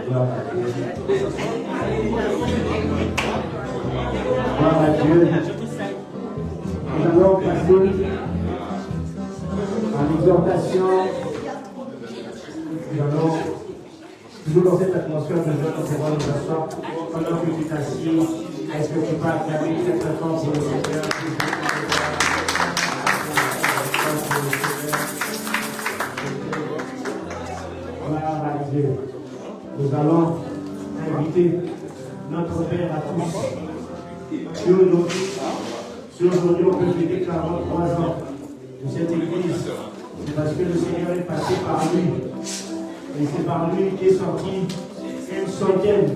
Gloire à Dieu. Nous allons passer à l'exhortation. Nous allons, toujours dans cette atmosphère de jeûne, nous allons nous asseoir pendant que tu t'assieds. Est-ce que tu peux acclamer cette façon pour le Seigneur? Gloire à Dieu. Nous allons inviter notre Père à tous. Si aujourd'hui on peut fêter 43 ans de cette église, c'est parce que le Seigneur est passé par lui. Et c'est par lui qu'est sorti une centaine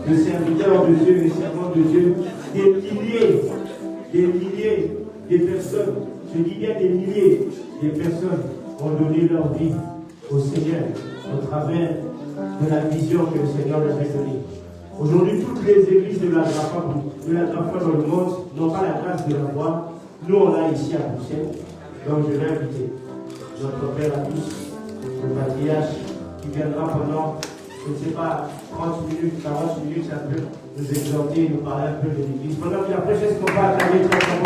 de serviteurs de Dieu, des servants de Dieu, des milliers de personnes, je dis bien des milliers de personnes ont donné leur vie au Seigneur au travers de la vision que le Seigneur leur a donnée. Aujourd'hui, toutes les églises de la Grafa dans le monde n'ont pas la grâce de la voir. Nous, on l'a ici à Bruxelles. Donc, je vais inviter notre Père à tous, le patriarche, qui viendra pendant, je ne sais pas, 30 minutes, 40 minutes, ça peut nous exhorter, nous parler un peu de l'église. Pendant que la prêchesse qu'on va acclamer très fort.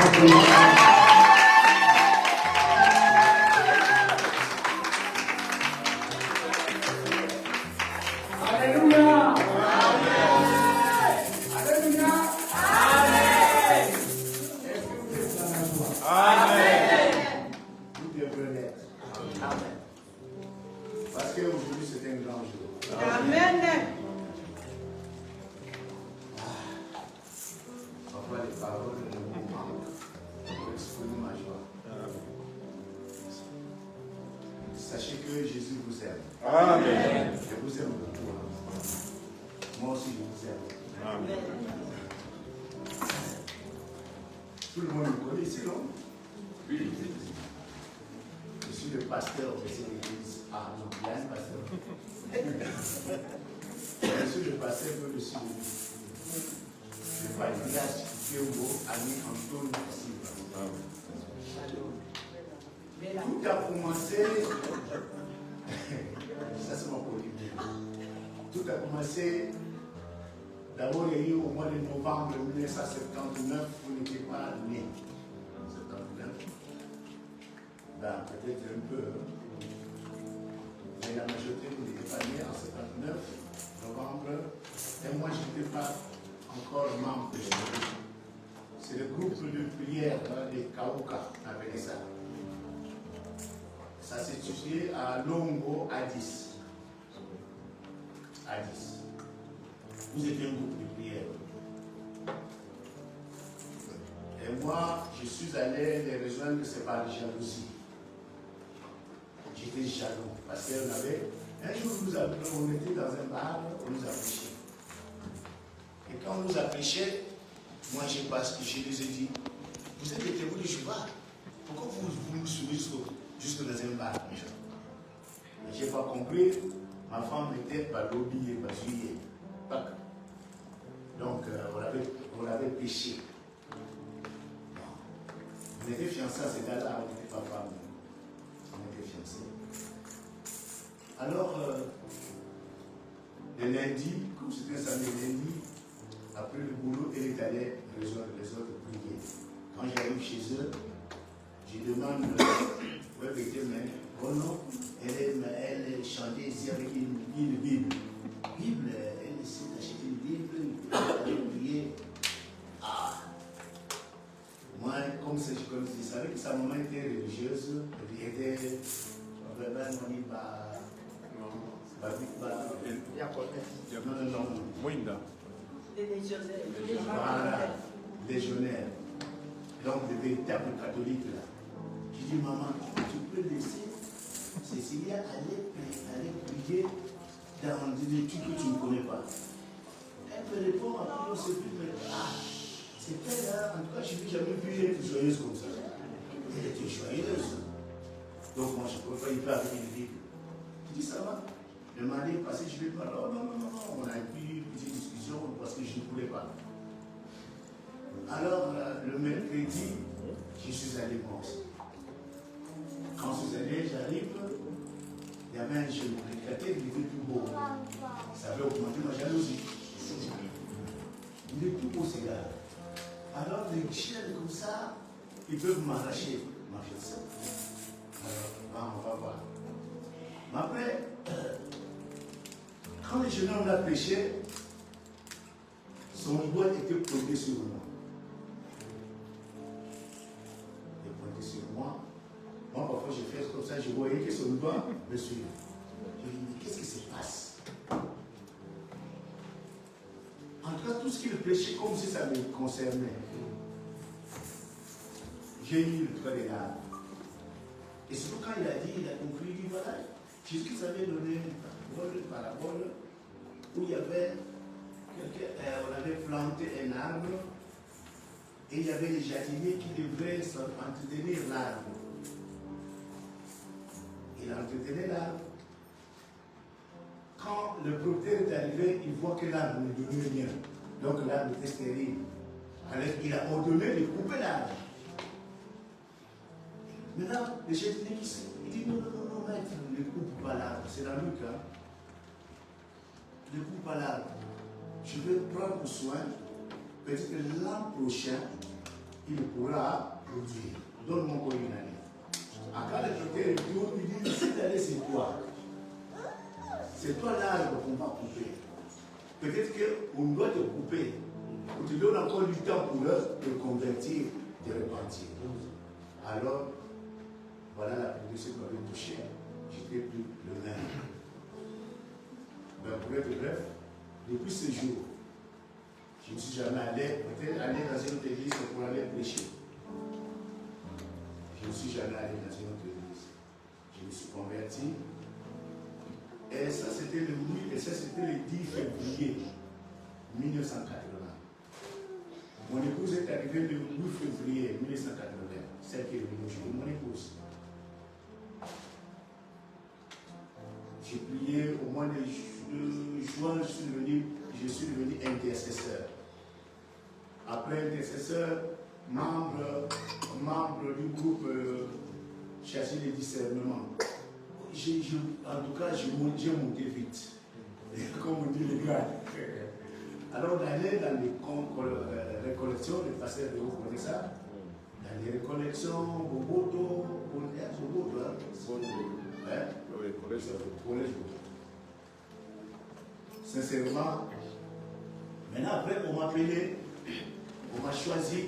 Sachez que Jésus vous aime. Amen. Je vous aime beaucoup. Moi aussi, je vous aime. Amen. Tout le monde me connaît ici, non? Oui. Je suis le pasteur de cette église. Ah non, il y a un pasteur. Je suis le pasteur de dessus. Le patriarche Théobo Ami Antoine Silva. Tout a commencé, ça c'est ma politique. Tout a commencé, d'abord il y a eu au mois de novembre 1979, vous n'étiez pas né. 79, ben, peut-être un peu, mais la majorité vous n'étiez pas né en 79, novembre, et moi je n'étais pas encore membre de l'église. C'est le groupe de prière des Kauka, on appelait ça. Ça s'est situé à Longo, Addis. Addis. Vous étiez un groupe de prière. Et moi, je suis allé les rejoindre, c'est par jalousie. J'étais jaloux. Parce qu'on avait. Un jour, on était dans un bar, on nous a prêché. Et quand on nous a prêché, moi, je les ai dit, vous êtes des témoins de Jéhovah. Pourquoi vous nous suivez jusque dans un bar? Je n'ai pas compris. Ma femme était pas lobbyée, pas suivie. Donc, on avait péché. On était fiancés à cet âge-là, on n'était pas femmes. On était fiancés. Alors, le lundi, comme c'était un samedi lundi, après le boulot, elle est allée rejoindre les autres prier. Quand j'arrive chez eux, je demande, oui, mais oh non, elle chantait ici avec une Bible. Bible, elle s'est acheté une Bible, elle a prié. Ah! Moi, comme je savais que sa maman était religieuse, elle était vraiment non. Voilà, légionnaire. Donc, de véritables catholiques là. Je dis, maman, tu peux laisser Cécilia aller prier dans des études que tu ne connais pas. Elle me répond, après on ne sait plus, mais c'est elle, hein. En tout cas, je n'ai jamais vu être joyeuse comme ça. Elle était joyeuse. Donc, moi, je ne peux pas y faire avec une Bible. Je dis, ça va. Le mardi passé, je lui ai dit, non, on a eu une petite discussion parce que je ne voulais pas. Alors, le mercredi, je suis allé moi aussi. Quand je suis allé, j'arrive, il y avait un jeune prédicateur, il était tout beau. Ça avait augmenté ma jalousie. Il est tout beau, ces gars. Alors, les chiens comme ça, ils peuvent m'arracher ma fiancée. Alors, on va voir. Mais après, quand le jeune homme a péché, son doigt était pointé sur moi. Il est pointé sur moi. Moi, parfois, je fais comme ça, je voyais que son doigt me suivait. Je lui dis, mais qu'est-ce qui se passe? En tout cas, tout ce qu'il péchait, comme si ça me concernait. J'ai eu le toit des larmes. Et surtout quand il a dit, il a compris, il dit, voilà, Jésus avait donné une parabole où il y avait on avait planté un arbre et il y avait les jardiniers qui devaient entretenir l'arbre. Il a entretenu l'arbre. Quand le propriétaire est arrivé, il voit que l'arbre ne donnait rien. Donc l'arbre était stérile. Alors il a ordonné de couper l'arbre. Maintenant, le jardinier il dit non, maître, ne coupe pas l'arbre. C'est dans Luc. Hein? Ne coupe pas l'arbre. Je vais prendre soin. Peut-être que l'an prochain, il pourra produire. Donne-moi encore une année. Quand le propriétaire il dit cette année c'est toi. C'est toi l'arbre qu'on va couper. Peut-être qu'on doit te couper. On te donne encore du temps pour te convertir, te repentir. Alors, voilà la prédiction qui m'avait touché. J'étais plus le même. Ben, pour être bref, depuis ce jour, je ne suis jamais allé, peut-être aller dans une autre église pour aller prêcher. Je ne suis jamais allé dans une autre église. Je me suis converti. Et ça, c'était le 10 février 1980. Mon épouse est arrivée le 8 février 1980. Celle qui est venue aujourd'hui, mon épouse. J'ai prié au mois de juin, je suis devenu intercesseur. Après intercesseur, membre du groupe Chercher les discernements. En tout cas, j'ai monté vite. Comme on dit les gars. Alors, on allait dans les récollections, les pasteurs de vous connaissez ça? Dans les récollections, Boboto, sincèrement, maintenant, après, on m'a appelé, on m'a choisi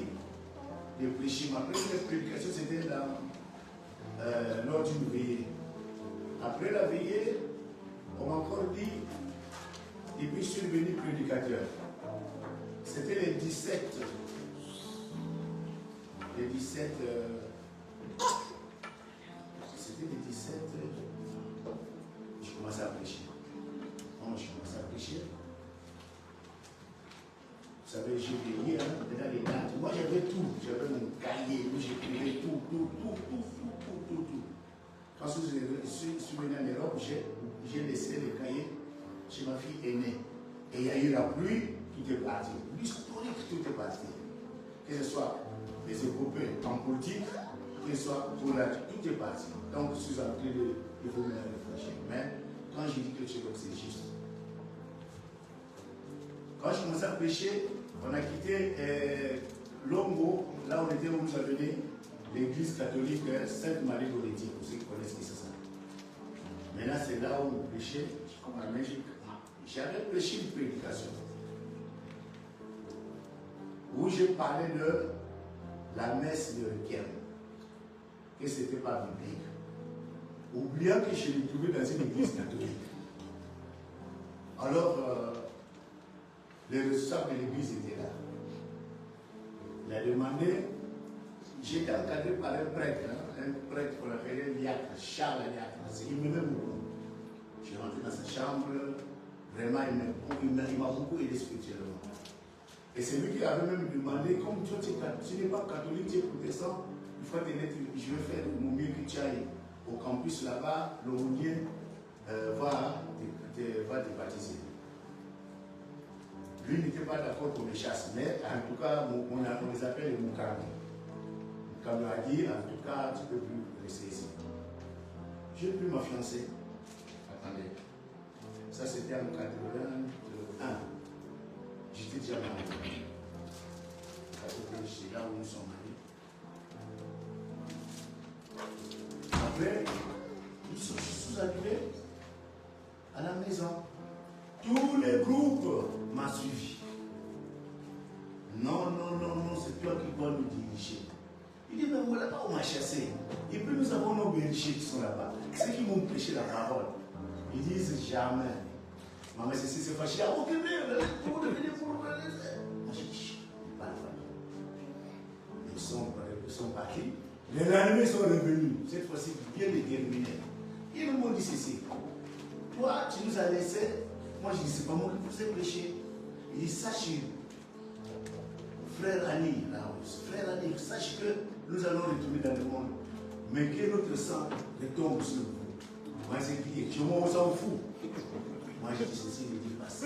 de prêcher. Ma première prédication, c'était lors d'une veillée. Après la veillée, on m'a encore dit, et puis je suis devenu prédicateur. C'était les 17. Les 17. C'était les 17. Je commençais à prêcher. Quand je commençais à prêcher, vous savez, j'ai veillé dans les dates. Moi, j'avais tout. J'avais mon cahier où j'écrivais tout. Quand je suis venu en Europe, j'ai laissé le cahier chez ma fille aînée. Et il y a eu la pluie, tout est parti. L'historique, tout est parti. Que ce soit les épopées en politique, que ce soit pour la tout est parti. Donc je suis en train de vous mettre réfléchir. Mais quand je dis quelque chose comme c'est juste. Quand je commençais à prêcher, on a quitté Longo, là on était où nous avons donné l'église catholique Sainte-Marie d'Olétique, pour ceux qui connaissent qui c'est ça. Maintenant c'est là où on prêchait, en Belgique. J'avais prêché une prédication où j'ai parlé de la messe de Requiem, que ce n'était pas biblique, oubliant que je l'ai trouvé dans une église catholique. Alors, le responsable de l'église était là. Il a demandé, j'étais encadré par un prêtre qu'on appelait Liacre, Charles Liacre, il m'aimait beaucoup. Je suis rentré dans sa chambre, vraiment il m'a beaucoup aidé spirituellement. Et c'est lui qui avait même demandé, comme toi tu n'es pas catholique, tu es protestant, il faut t'aider, je vais faire mon mieux que tu ailles au campus là-bas, l'aumônier va te baptiser. Lui n'était pas d'accord pour les chasses, mais en tout cas, on les appelle les Moukami. Moukami a dit, en tout cas, tu ne peux plus rester ici. J'ai pris ma fiancée. Ça, c'était en 81. J'étais déjà marié. C'est là où nous sommes allés. Après, nous sommes arrivés à la maison. Tous les groupes m'ont suivi. Non, c'est toi qui dois nous diriger. Il dit, mais voilà pas où on m'a chassé. Et puis nous avons nos bergers qui sont là-bas. Ceux qui m'ont prêché la parole. Ils disent jamais. Maman, c'est fâché. Ah, ok, mais pour devenir pour moi, j'ai dit, pas la famille. Ils sont partis. Les lendemains sont revenus. Cette fois-ci, bien déterminés. Ils m'ont dit ceci. Toi, tu nous as laissé. Moi, je dis, c'est pas moi qui vous ai prêché. Il dit, sache, frère Annie, sache que nous allons retourner dans le monde. Mais que notre sang retombe sur vous. Moi, j'ai crié, je m'en fous. Moi, je dis ceci, il ne dit pas ça.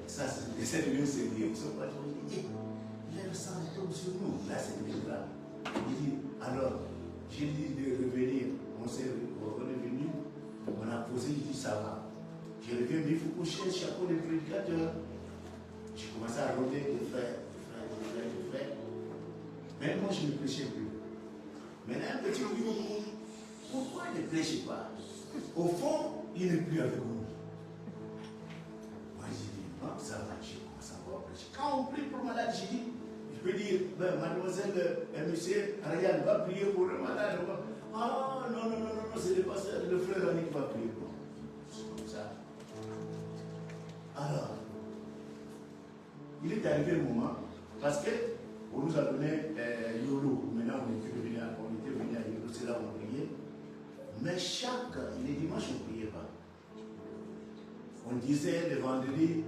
Ça, c'est devenu sérieux. Ils sont pas dit, le sang retombe sur nous. Là, c'est devenu grave. Il dit, alors, j'ai dit de revenir. On s'est revenu. On a posé, il dit, ça va. Je reviens, mais il faut coucher le chapeau des prédicateurs. J'ai commencé à rôder des frères. Mais moi, je ne prêchais plus. Maintenant, un petit groupe, pourquoi il ne prêchait pas? Au fond, il n'est plus avec nous. Moi, j'ai dit, non, ça va, je commence à voir prêcher. Quand on prie pour le malade, j'ai dit, je peux dire, mademoiselle, monsieur, Ariane va prier pour le malade. Ah, non, c'est le pasteur, le frère Annie qui va prier pour. C'est comme ça. Alors, il est arrivé un moment, parce que on nous a donné Yolo. Maintenant, on était venu à Yolo, c'est là où on priait. Mais les dimanches, on ne priait pas. On disait le vendredi,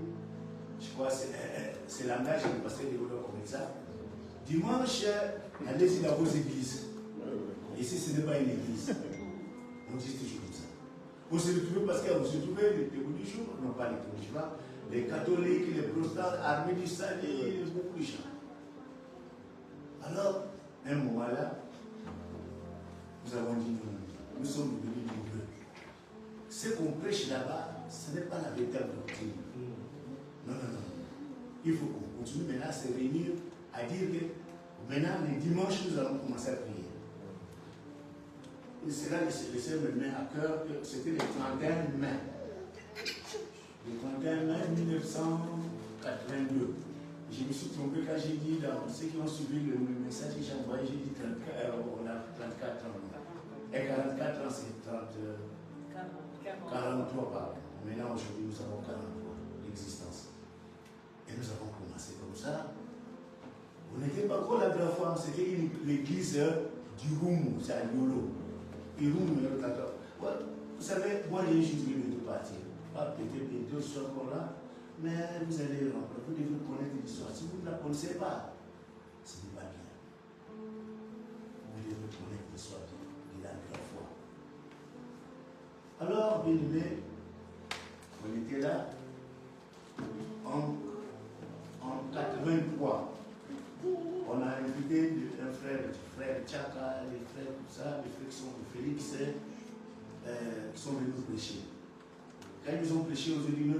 je crois que c'est langage du pasteur de Yolo comme ça. Dimanche, allez-y dans vos églises. Ici, ce n'est pas une église. On dit toujours comme ça. On s'est retrouvés parce qu'on s'est retrouvés les théories du jour, non pas les théories du jour, les catholiques, les protestants, armés du salut, beaucoup de gens. Alors, un moment là, nous avons dit nous sommes devenus nombreux. Ce qu'on prêche là-bas, ce n'est pas la véritable doctrine. Non. Il faut qu'on continue maintenant à se réunir, à dire que maintenant, les dimanches, nous allons commencer à prier. Et c'est là que le Seigneur me met à cœur que c'était le 31 mai. Le 31 mai 1982. Je me suis trompé quand j'ai dit, dans ceux qui ont suivi le message que j'ai envoyé, j'ai dit 34, on a 34 ans. Et 44 ans, c'est 43 pardon. Maintenant, aujourd'hui, nous avons 43 d'existence. Et nous avons commencé comme ça. On n'était pas encore la grande fois, c'était l'église du Roum, c'est à Yolo. Et Roum, vous savez, moi, j'ai juste voulu de partir. Pas peut-être les deux sont encore là. Mais vous allez rentrer, vous devez connaître l'histoire. Si vous ne la connaissez pas, ce n'est pas bien. Vous devez connaître l'histoire de la grande foi. Alors, bien aimé, on était là en 83. On a invité un frère Tchaka, les frères tout ça, les frères qui sont de Félix, qui sont venus nous prêcher. Quand ils ont prêché, ils ont dit non,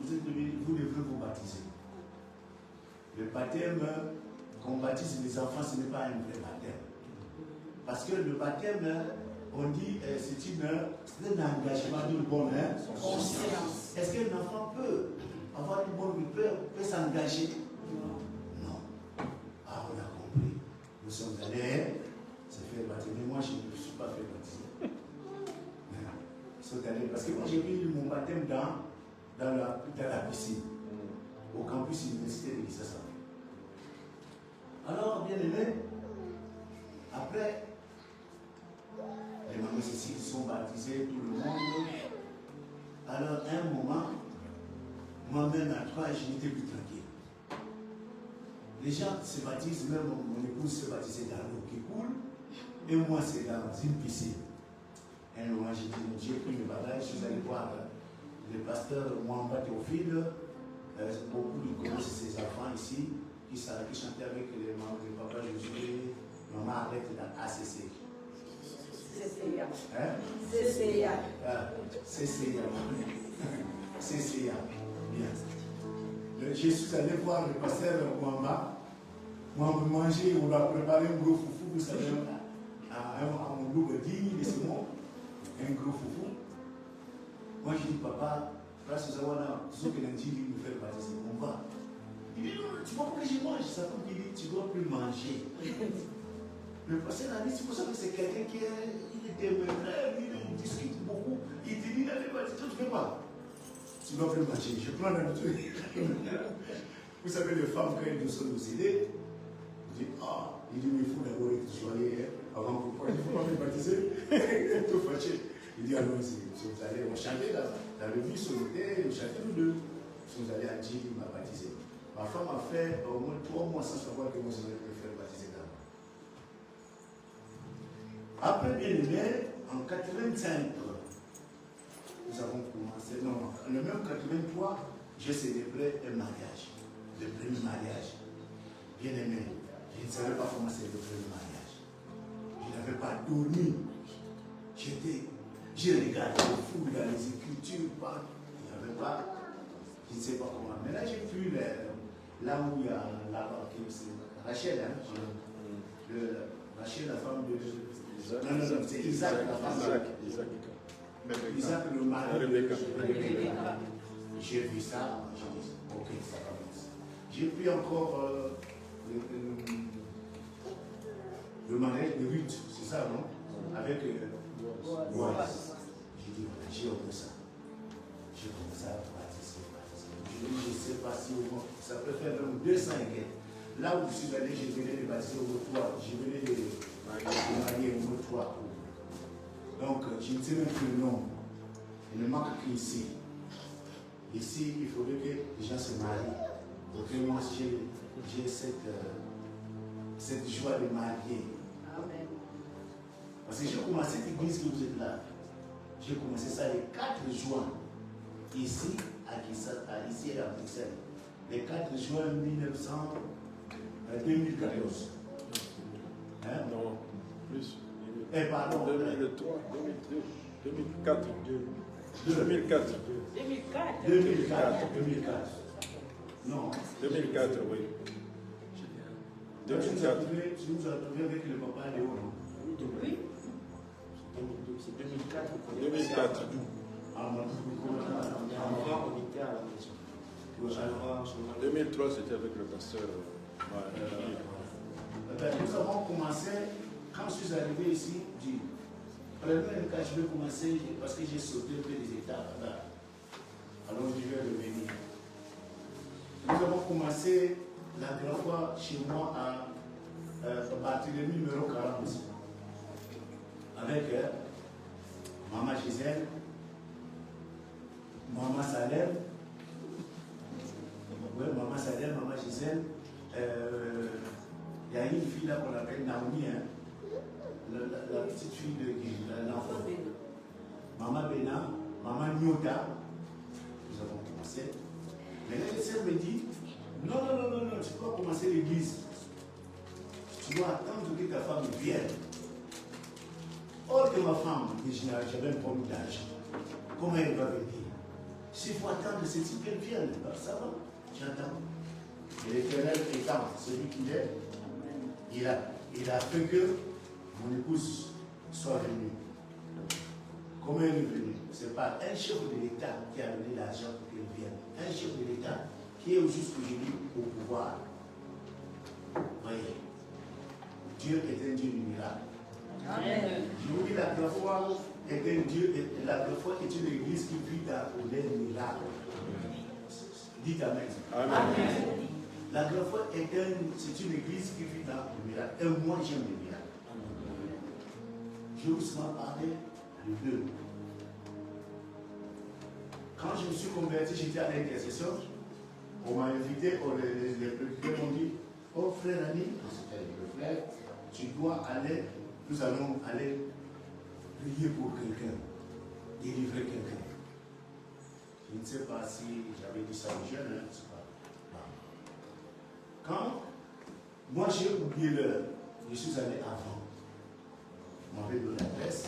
vous devez vous baptiser. Le baptême qu'on baptise les enfants, ce n'est pas un vrai baptême. Parce que le baptême, on dit, c'est un engagement d'une bonne conscience. Est-ce qu'un enfant peut avoir une bonne peur, peut s'engager? Non. Ah, on a compris. Nous sommes allés se faire baptiser. Moi, je ne me suis pas fait baptiser. Parce que moi j'ai vu mon baptême dans la piscine, au campus universitaire de l'Issassa. Alors, bien aimé, après, les mamans ici qui sont baptisés, tout le monde. Alors, à un moment, moi-même à 3, je n'étais plus tranquille. Les gens se baptisent, même mon épouse se baptisait dans l'eau qui coule, et moi c'est dans une piscine. Un moment, j'ai pris le bagage, je suis allé voir le pasteur Mwamba Théophile. Beaucoup de connaissent ses enfants ici, qui chantaient avec les membres de Papa Josué, Maman Arlette dans ACC. CCA. CCA. CCA. Bien. Je suis allé voir le pasteur Mwamba. Moi, manger, on va préparer un gros foufou, vous savez, à mon loup digne de ce mot. Un gros foufou. Moi, je dis, papa, grâce aux Awana, ceux qui l'ont dit, nous faire baptiser. On va. Il dit, non, tu vois pourquoi je mange. Ça veut dire, tu ne dois plus manger. Le pasteur a dit, c'est pour ça que c'est quelqu'un qui était mon frère, il discute beaucoup. Il te dit, n'allez pas, tu ne fais pas. Tu ne dois plus manger. Je prends l'habitude. Vous savez, les femmes, quand elles sont nous aider, il dit, il dit, mais il faut d'abord être joyeux avant de pouvoir me baptiser. Tout fâché. Il dit, allons-y, vous allez, on chantait dans le vie solitaire, on chantait nous deux. Vous allez à Dieu, il m'a baptisé. Ma femme a fait au moins 3 mois sans savoir que moi, je vais me faire baptiser d'abord. Après, bien aimé, en 85, nous avons commencé, non, en le même 83, j'ai célébré un mariage, le premier mariage. Bien aimé, je ne savais pas comment c'est le premier mariage. Je n'avais pas dormi. J'ai regardé le fou dans les écritures, il n'y avait pas, je ne sais pas comment. Mais là, j'ai vu là où il y a Rachel, hein, Rachel, la femme de Isaac. Non, c'est Isaac, la femme de Isaac, le mari de Rebecca. J'ai vu ça, j'ai dit, ok, ça commence. J'ai pris encore le mariage de Ruth, c'est ça, non? Avec Boaz. J'ai dit, voilà, j'ai offert ça. J'ai commencé à baptiser. Je dis, je ne sais pas si au moins, ça peut faire même 200 guerres. Là où je suis allé, je venais de baptiser au toit. Je venais de marier au toit. Donc, je ne sais même plus le nom. Il ne manque qu'ici. Ici, il faudrait que les gens se marient. Donc, moi, j'ai cette joie de marier. Amen. Parce que j'ai commencé cette église que vous êtes là. J'ai commencé ça le 4 juin. Ici, ici à Bruxelles. Le 4 juin 2014. Hein? Non, plus. Pardon. 2003, 2002, 2004. 2004. 2004. Non. 2004, oui. 2004. Tu nous as trouvé avec le papa Léo. Oui. C'est 2004. 2004. Avant, on était à la maison. 2003, c'était avec le pasteur. Nous avons commencé, quand je suis arrivé ici, je dis, premièrement, quand je vais commencer, parce que j'ai sauté un peu des étapes là. Alors je vais revenir. Nous avons commencé la dernière fois chez moi à Barthélemy numéro 40. Avec Maman Gisèle, Maman Salem, Maman Salem, Maman Gisèle. Il y a une fille là qu'on appelle Naomi, hein? La petite fille de l'enfant. Maman Bena, Maman Nyota. Nous avons commencé. Mais là, le Seigneur me dit, non, tu peux pas commencer l'église. Tu dois attendre que ta femme vienne. Or que ma femme, j'avais un problème d'âge. Comment elle va venir? S'il faut attendre, c'est si qu'elle vienne. Ça va, j'attends. Et l'Éternel étant celui qu'il est, il a fait que mon épouse soit venue. Comment elle est venue? Ce n'est pas un chef de l'État qui a donné l'argent pour qu'elle vienne. Un chef de l'État qui est jusqu'aujourd'hui au pouvoir. Voyez, Dieu est un Dieu du miracle. Amen. Je vous dis, la grande foi est un Dieu, la grande foi est une église qui vit dans les miracles. Dites Amen. Amen. La grande foi c'est une église qui vit dans le miracle. Et moi, j'aime les miracles. Je vous ai parlé de deux. Quand je me suis converti, j'étais à l'intercession. On m'a invité, les prédicateurs m'ont dit, oh frère Annie, c'était le frère, tu dois aller, nous allons aller prier pour quelqu'un, délivrer quelqu'un. Je ne sais pas si j'avais dit ça aux jeunes, hein, je ne sais pas. Quand moi j'ai oublié l'heure, je suis allé avant. On m'avait donné l'adresse.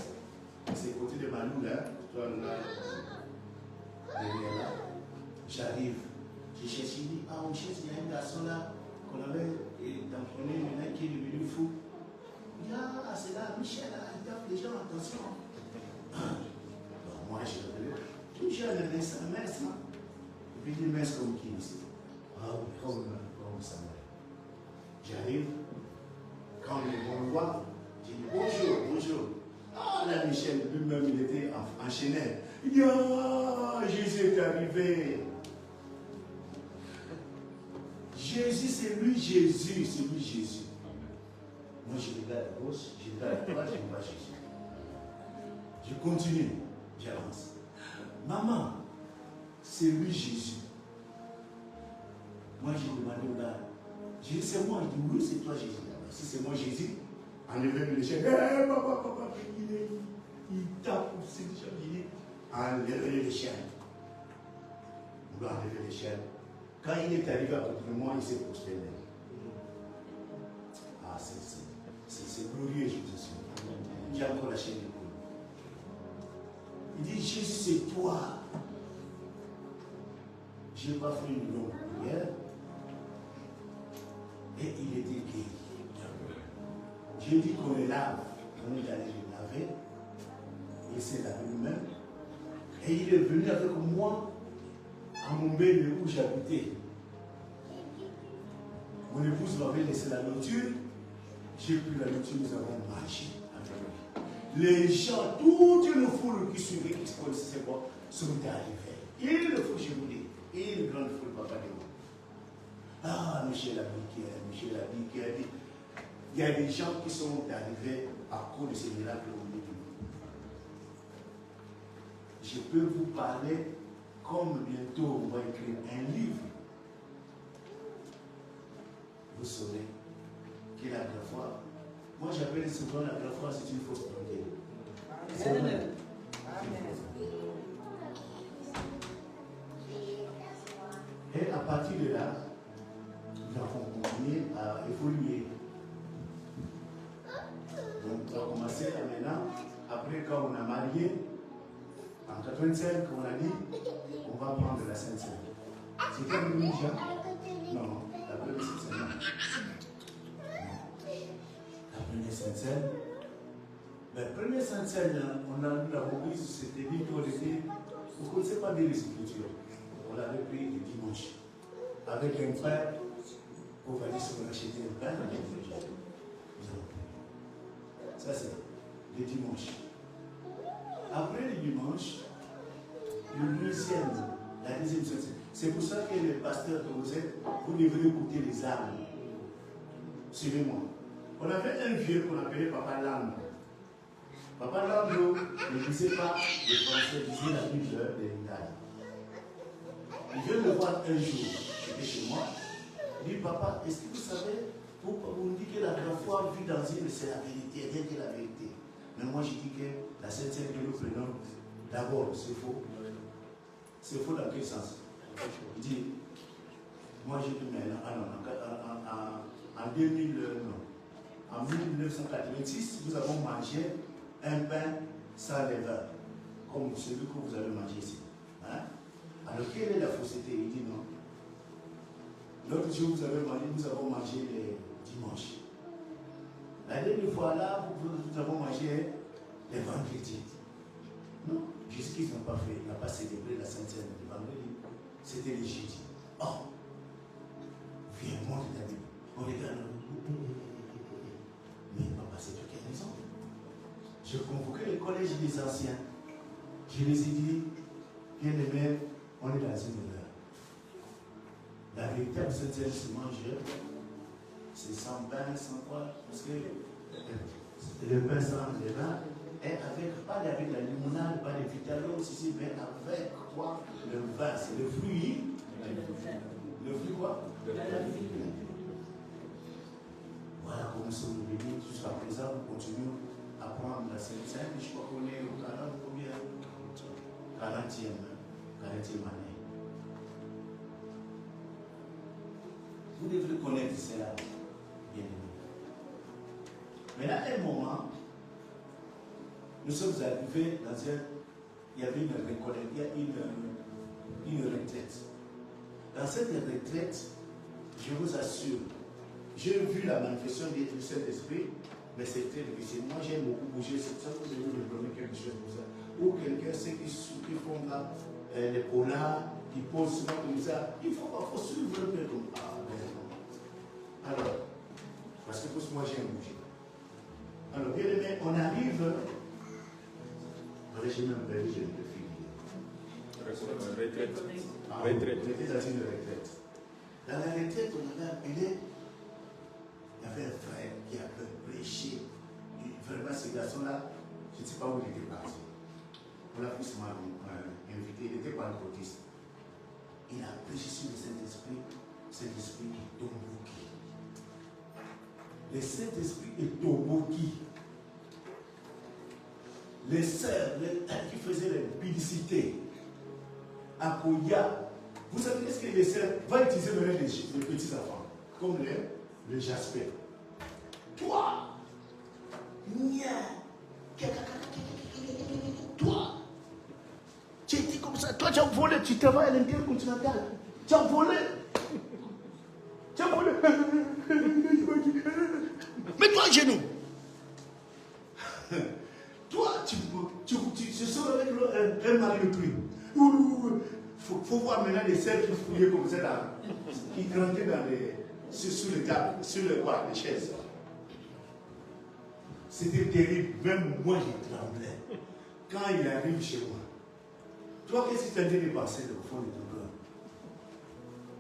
C'est côté de Malou là, toi là, derrière là. J'arrive. J'ai cherché, il dit, ah, on cherche, il y a un garçon là qu'on avait tamponné, maintenant qui est devenu fou. Il dit, ah, c'est là, Michel, là, il tape les gens, attention. Donc, moi, je l'ai tout jeune, mince. Et puis, il dit, mince comme qui ici? Ah, oui, comme Samuel. J'arrive. Quand on me voit, je dis, bonjour. Ah, là, Michel, lui-même, il était enchaîné. Il dit, ah, Jésus est arrivé. Jésus, c'est lui Jésus. Moi, je regarde à gauche, je regarde à droite, je ne vois pas Jésus. Je continue, j'avance. Maman, c'est lui Jésus. Moi, j'ai demandé au gars, j'ai dit, c'est moi. Il dit, oui, c'est toi Jésus. Si c'est moi Jésus, enlevez le chien. Papa, il tape, c'est le chien. Il dit, enlevez le chien. On doit enlever le chien. Quand il est arrivé à côté de moi, il s'est prosterné. Ah, c'est glorieux, je vous assure. J'ai encore la chaîne de cour. Il dit, Jésus, c'est toi. Je n'ai pas fait une longue prière. Et il était guéri. J'ai dit qu'on est là, on est allé le laver. Il s'est lavé lui-même. Et il est venu avec moi à mon bébé où j'habitais. Mon épouse m'avait laissé la nourriture. J'ai pris la nourriture, nous avons mangé avec lui. Les gens, toute une foule qui suivait, qui se connaissait quoi, sont arrivés. Et une foule, je vous dis, et une grande foule, papa de vous. Ah, Michel a dit. Il y a des gens qui sont arrivés à cause de ces miracles au milieu. Je peux vous parler comme bientôt on va écrire un livre. Vous saurez que la foi, moi j'appelle souvent la foi, c'est une fausse doctrine. C'est vrai. Et à partir de là, nous avons continué à évoluer. Donc, on a commencé à maintenant, après quand on a marié, en 85, on a dit, on va prendre la Sainte-Seine. C'est comme une déjà? Non, la première Sainte-Seine, non. La première Sainte-Seine. La première Sainte-Seine, on a eu la reprise, c'était dit qu'on était, vous ne connaissez pas bien les Écritures. On l'avait pris le dimanche. Avec un pain, on va dire qu'on a acheté un pain, ça c'est le dimanche. Après le dimanche, le deuxième, la deuxième semaine. C'est pour ça que les pasteurs que vous êtes, vous devrez écouter les âmes. Suivez-moi. On avait un vieux qu'on appelait Papa Lambe. Papa Lambe ne disait pas le français, disait la Bible de l'Italie. Il vient me voir un jour, j'étais chez moi. Il dit, papa, est-ce que vous savez, vous me dites que la foi vit dans une, c'est la vérité, rien que la vérité. Mais moi, je dis que la Sainte-Seine que nous prenons, d'abord, c'est faux. C'est faux dans quel sens? Il dit, moi, j'ai dit, mais en 2000, non. En 1986, nous avons mangé un pain sans levain, comme celui que vous avez mangé ici. Hein? Alors, quelle est la fausseté? Il dit non. L'autre jour, vous avez mangé, nous avons mangé le dimanche. La dernière fois là, nous avons mangé le vendredi. Non, Jésus-Christ n'a pas célébré la Sainte-Seine le vendredi. C'était le jeudi. Oh, viens, monte ta Bible. On regarde. Mais papa, c'est toi qui as raison. Je convoquais le collège des anciens. Je les ai dit, bien aimés, on est dans une erreur. La véritable Sainte-Seine se mange, c'est sans pain, sans quoi, parce que le pain sans levain est avec, pas avec la limonade, pas les vitamines, ceci, mais avec quoi? Le vin, c'est le fruit. Le fruit quoi? Voilà comment nous sommes bénis. Jusqu'à présent, nous continuons à prendre la Sainte-Seine. Je crois qu'on est au 40 combien? 40e année. Vous devrez connaître cela, bien aimé. Mais là, à un moment, nous sommes arrivés dans un. Il y avait une retraite. Dans cette retraite, je vous assure, j'ai vu la manifestation du Saint-Esprit, mais c'est très difficile. Moi, j'aime beaucoup bouger. C'est ça que je veux me donner quelque chose comme ça. Ou quelqu'un sait qui font là, les polars, qui posent souvent comme ça. Il faut suivre un peu comme ça. Alors, parce que pour moi, j'aime bouger. Alors, bien aimé, on arrive. Voilà, j'ai même perdu, j'ai une fille. Retraite. On était dans une retraite. Dans la retraite, on avait appelé. Il y avait un frère qui avait prêché. Vraiment, ce garçon-là, je ne sais pas où il était parti. On l'a plus invité, il était pentecôtiste. Il a prêché sur le Saint-Esprit. Saint-Esprit est Toboki. Le Saint-Esprit est Toboki. Les sœurs qui faisaient la publicité à Koya, vous savez ce que les sœurs vont utiliser maintenant les petits enfants, comme le jasper. Toi, toi, tu étais comme ça, toi tu as volé, tu travailles à l'intérieur continental, tu as volé. Tu as volé. Mets-toi à genoux. Toi, tu sors avec un mari de pluie. Il faut voir maintenant les sœurs qui fouillaient comme ça, là, qui grandaient sur les tables, sur les chaises. C'était terrible, même moi je tremblais. Quand il arrive chez moi, toi, qu'est-ce que tu as dit de passer au fond de ton cœur?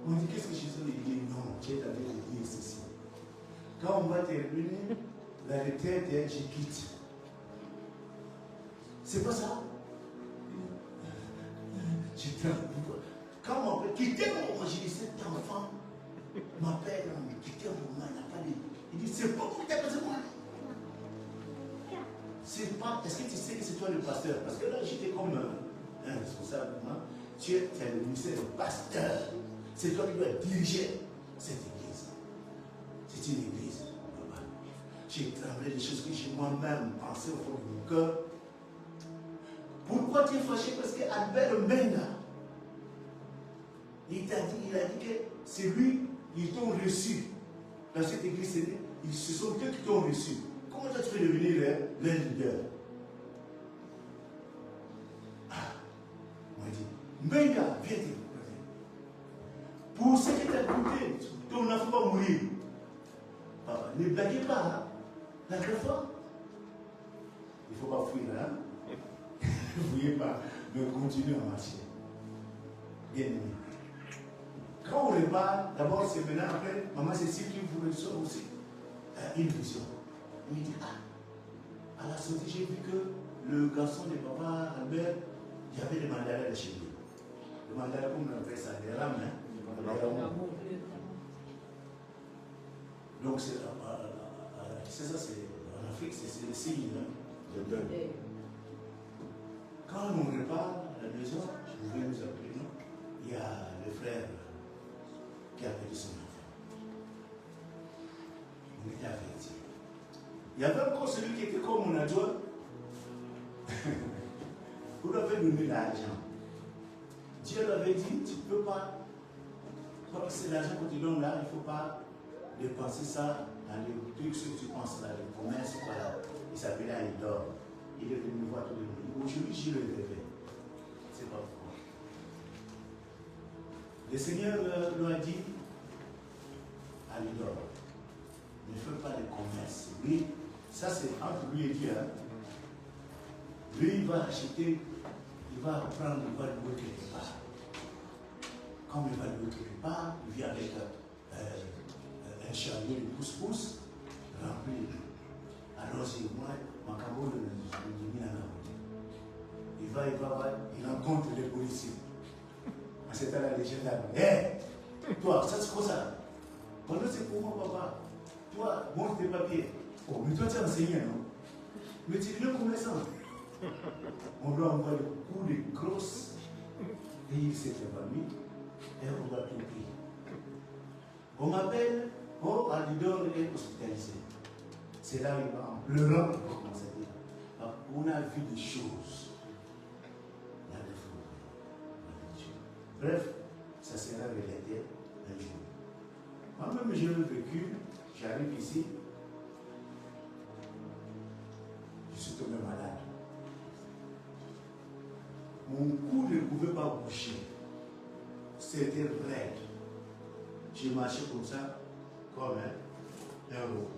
On dit, qu'est-ce que Jésus lui dit? Non, tu es en train de dire ceci. Quand on va terminer, la retraite, je quitte. C'est pas ça? Je tremble. Quand mon père, quittez moi, j'ai dit, cet enfant m'appelle, quittez moi, il n'a pas dit. Il dit, c'est pas pour t'appeler moi. C'est pas, est-ce que tu sais que c'est toi le pasteur? Parce que là, j'étais comme un responsable. Tu es le ministère de pasteur. C'est toi qui dois diriger cette église. C'est une église. J'ai tremblé des choses que j'ai moi-même pensé au fond de mon cœur. Pourquoi tu es fâché? Parce qu'Albert Mena, il a dit que c'est lui, ils t'ont reçu dans cette église. Ce sont eux qui t'ont reçu. Comment tu peux devenir leur leader? On m'a dit, Mena, viens te présenter. Pour ce qui t'a coûté, ton enfant va mourir. Papa, ne blaguez pas, hein? La réforme. Il ne faut pas fuir, hein? Ne fouillez pas, mais continuez à marcher. Bien aimé. Quand on repart, d'abord c'est maintenant, après, maman Cécile qui vous reçoit aussi une vision. Il me dit, à la sortie, j'ai vu que le garçon de papa Albert, il y avait des mandarins de chez lui. Le mandarin, comme on appelle ça, des rames, hein? Donc c'est ça, c'est en Afrique, c'est le signe, hein? Quand on repart à la maison, je vais nous appeler, non? Il y a le frère qui a perdu son enfant. On était avertis. Il y avait encore celui qui était comme mon adjoint. Vous lui avez donné l'argent. Dieu lui avait dit, tu ne peux pas, comme c'est l'argent que tu donnes là, il ne faut pas dépenser ça dans les trucs, ce que tu penses là, les commerces, voilà. Il s'appelait Aïdor. Il est venu me voir tous les jours. Aujourd'hui, je le réveille. C'est pas pourquoi. Le Seigneur lui a dit à Aïdor, ne fais pas de commerce. Lui, ça c'est entre lui et Dieu. Hein. Lui, il va acheter, il va prendre, il va louer quelque part. Comme il va louer quelque part, il vient avec un chariot de pousse-pousse rempli. Alors c'est moi, ma cabot de il rencontre les policiers. C'était la légende. Hé, toi, ça c'est quoi ça? Pendant c'est pour moi, papa. Toi, montre tes papiers. Oh, mais toi tu es enseignant, non? Mais tu es le commerçant. On doit envoyer beaucoup de grosses. Et il s'est évanoui. Et on va tout prier. On m'appelle, oh, Alidor est hospitalisé. C'est là où il va en pleurant pour commencer à dire. On a vu des choses. Bref, ça ça sera relaté un jour. Moi-même, j'ai vécu, j'arrive ici, je suis tombé malade. Mon cou ne pouvait pas bouger. C'était raide. J'ai marché comme ça, comme un robot.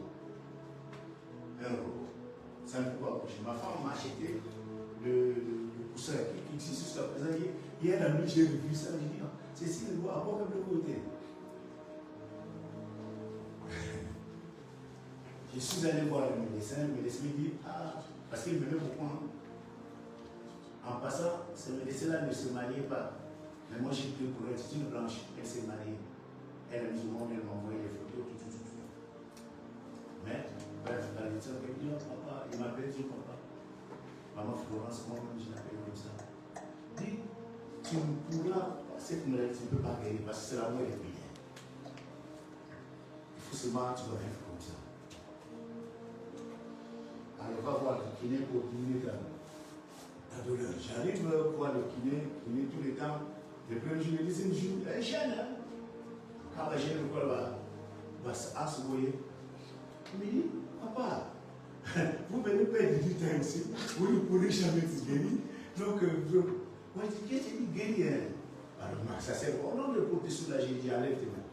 Un robot. Ça ne pouvait pas bouger. Ma femme m'a acheté le coussin qui existe jusqu'à présent. Hier, la nuit, j'ai revu ça. J'ai dit, c'est si le bois, pourquoi le côté? Je suis allé voir le médecin me dit, parce qu'il me met beaucoup. En passant, ce médecin-là ne se mariait pas. Mais moi, j'ai pris pour elle, c'est une blanche, elle s'est mariée. Elle a mis au monde, elle m'a envoyé les photos, tout. Mais, bref, la médecin m'a dit, papa, il m'appelle, dit papa. Maman Florence, moi-même, je l'appelle comme ça. Dis, tu ne pourras, cette maladie, tu ne peux pas guérir parce que c'est la mort des prières. Il faut seulement, tu dois vivre comme ça. Alors, va voir le kiné pour diminuer ta douleur. J'arrive voir le kiné tous les temps. Le premier jour, le deuxième jour, un jeune, quand la jeune va s'asseoir, il me dit, papa, vous venez perdre du temps ici, vous ne pourrez jamais vous guérir. Donc, moi, je dis, qu'est-ce que tu dis guérir? Alors, ça sert au nom de porter sous la j'ai dit, enlève tes mains.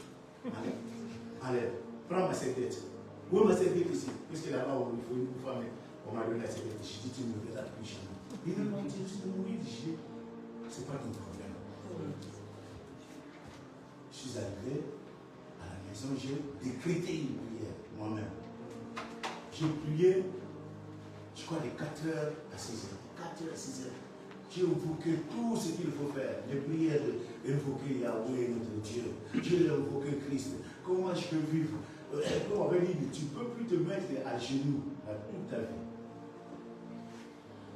Enlève. Prends ma serviette. Où est ma serviette ici? Puisque là-bas, il faut une femme. On m'a donné la serviette. Je dis, tu ne me verras plus jamais. Il me dit, tu veux mourir. Je dis, c'est pas ton problème. Je suis arrivé à la maison, j'ai décrété une prière moi-même. J'ai prié, je crois, de 4h à 6h. 4h à 6h. J'ai invoqué tout ce qu'il faut faire. Les prières d'invoquer Yahweh, notre Dieu. J'ai invoqué Christ. Comment je peux vivre? Comme on avait dit, tu ne peux plus te mettre à genoux toute ta vie.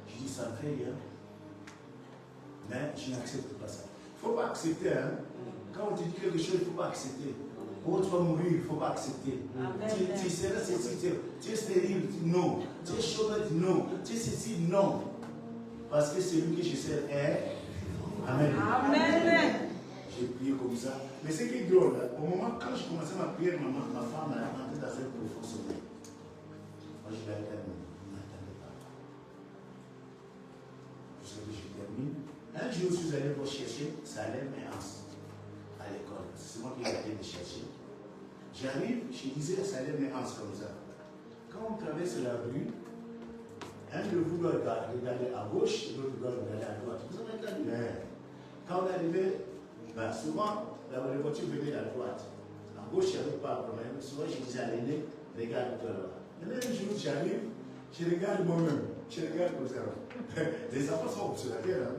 Je dis, ça me fait rien. Mais je n'accepte pas ça. Il ne faut pas accepter. Hein? Quand on te dit quelque chose, il ne faut pas accepter. Quand tu vas mourir, il ne faut pas accepter. Tu es stérile, non. Tu es chaude, non. Tu es ceci, non. Parce que celui que je sers est. Amen. Amen. J'ai prié comme ça. Mais ce qui est drôle, au moment quand je commençais ma prière, ma femme elle est rentrée dans un profond sommeil. Moi, je l'ai dit, ne m'attendais pas. Jusqu'à ce que je termine. Un jour, je suis allé pour chercher Salem et Hans à l'école. C'est moi qui ai été les chercher. J'arrive, je disais Salem et Hans comme ça. Quand on traverse la rue, un de vous doit regarder à gauche, l'autre doit regarder à droite. Vous avez entendu? Quand on est arrivé, souvent, la voiture venait à droite. À gauche, il n'y avait pas de problème. Souvent, je disais à l'aîné, regarde toi là. Mais un jour, j'arrive, je regarde moi-même. Je regarde comme ça. Les enfants sont observateurs.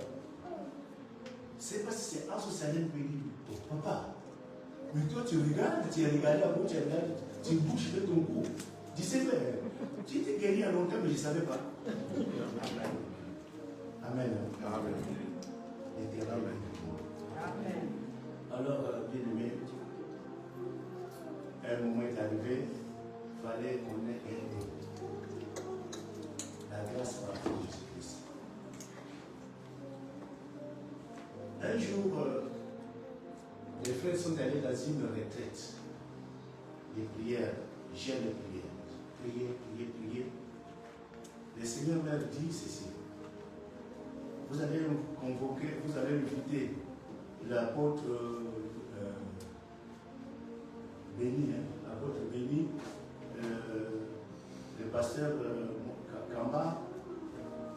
C'est parce que c'est Hans Salem qui dit, oh papa, mais toi tu regardes, tu as regardé à gauche, tu regardes, tu bouges de ton cou. Tu sais, tu étais guéri à longtemps, mais je ne savais pas. Amen. Amen. Amen. Éternel. Amen. Alors, bien aimé, un moment est arrivé, il fallait qu'on ait la grâce par Jésus-Christ. Un jour, les frères sont allés dans une retraite. Les prières, j'ai les prières. Prier. Le Seigneur m'a dit ceci. Vous allez convoquer, vous allez inviter l'apôtre Béni, l'apôtre Béni, le pasteur Kamba,